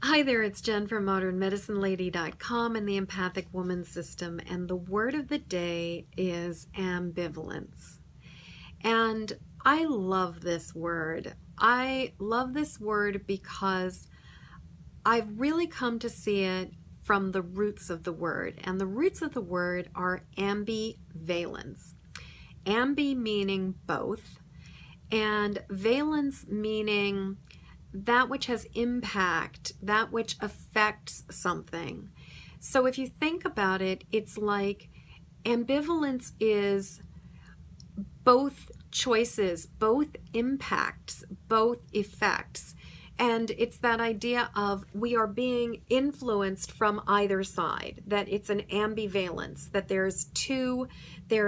Hi there, it's Jen from modernmedicinelady.com and the Empathic Woman System, and the word of the day is ambivalence. And I love this word. I love this word because I've really come to see it from the roots of the word, and the roots of the word are ambivalence. Ambi meaning both, and valence meaning that which has impact, that which affects something. So if you think about it, it's like ambivalence is both choices, both impacts, both effects. And it's that idea of we are being influenced from either side, that it's an ambivalence, that there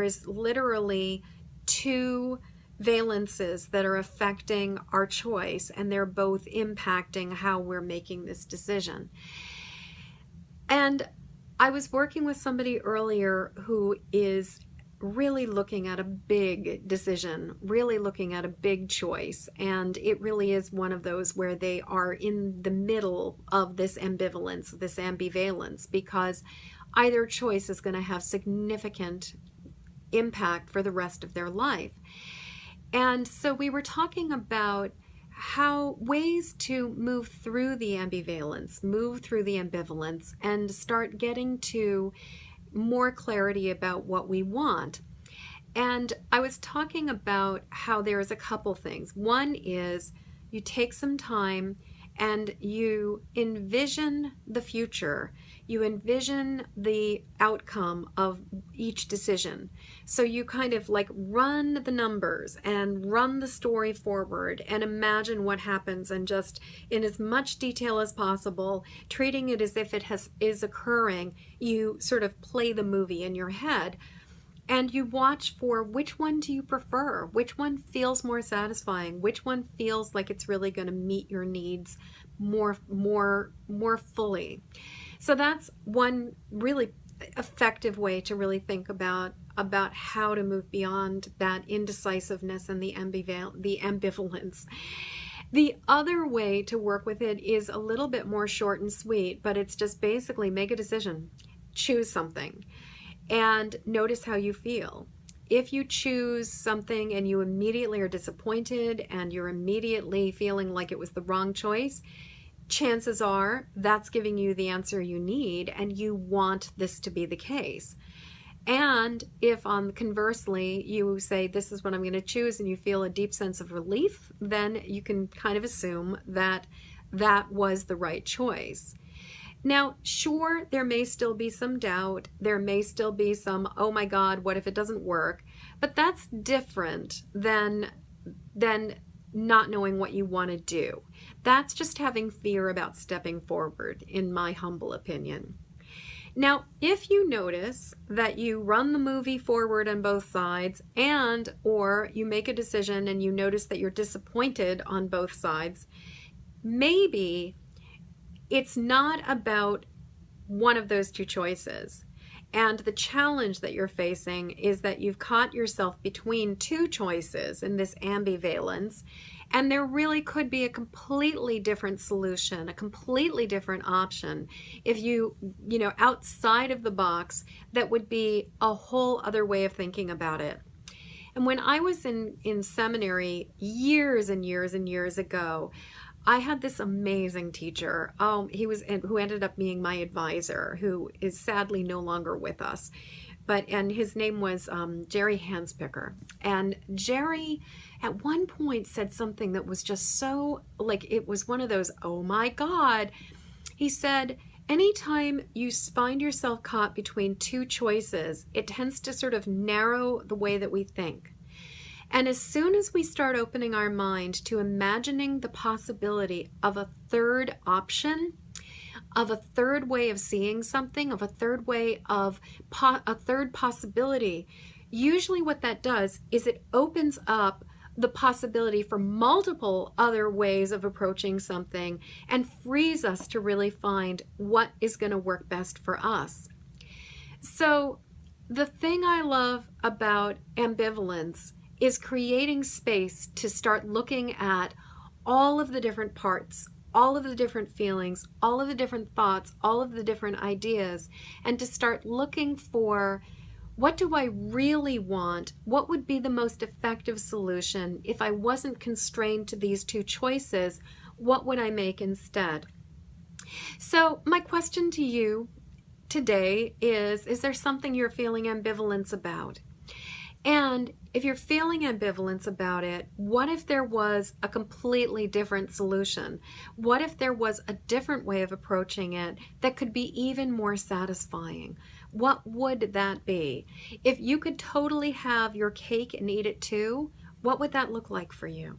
is literally two valences that are affecting our choice, and they're both impacting how we're making this decision. And I was working with somebody earlier who is really looking at a big decision, really looking at a big choice, and it really is one of those where they are in the middle of this ambivalence, this ambivalence, because either choice is going to have significant impact for the rest of their life. And so we were talking about how ways to move through the ambivalence, move through the ambivalence, and start getting to more clarity about what we want. And I was talking about how there's a couple things. One is you take some time and you envision the future. You envision the outcome of each decision. So you kind of like run the numbers and run the story forward and imagine what happens, and just in as much detail as possible, treating it as if it is occurring, you sort of play the movie in your head. And you watch for which one do you prefer, which one feels more satisfying, which one feels like it's really going to meet your needs more fully. So that's one really effective way to really think about how to move beyond that indecisiveness and the ambivalence. The other way to work with it is a little bit more short and sweet, but it's just basically make a decision, choose something, and notice how you feel. If you choose something and you immediately are disappointed and you're immediately feeling like it was the wrong choice, chances are that's giving you the answer you need and you want this to be the case. And if conversely you say this is what I'm going to choose and you feel a deep sense of relief, then you can kind of assume that that was the right choice. Now, sure, there may still be some doubt. There may still be some, oh my God, what if it doesn't work? But that's different than not knowing what you want to do. That's just having fear about stepping forward, in my humble opinion. Now, if you notice that you run the movie forward on both sides, or you make a decision and you notice that you're disappointed on both sides, maybe it's not about one of those two choices. And the challenge that you're facing is that you've caught yourself between two choices in this ambivalence, and there really could be a completely different solution, a completely different option if you outside of the box, that would be a whole other way of thinking about it. And when I was in seminary years and years and years ago, I had this amazing teacher, who ended up being my advisor, who is sadly no longer with us. And his name was Jerry Hanspicker. And Jerry at one point said something that was just so, like, it was one of those, oh my God. He said, anytime you find yourself caught between two choices, it tends to sort of narrow the way that we think. And as soon as we start opening our mind to imagining the possibility of a third option, of a third way of seeing something, of a third way of a third possibility, usually what that does is it opens up the possibility for multiple other ways of approaching something and frees us to really find what is going to work best for us. So the thing I love about ambivalence is creating space to start looking at all of the different parts, all of the different feelings, all of the different thoughts, all of the different ideas, and to start looking for, what do I really want? What would be the most effective solution if I wasn't constrained to these two choices? What would I make instead? So my question to you today is there something you're feeling ambivalence about? And if you're feeling ambivalence about it, what if there was a completely different solution? What if there was a different way of approaching it that could be even more satisfying? What would that be? If you could totally have your cake and eat it too, what would that look like for you?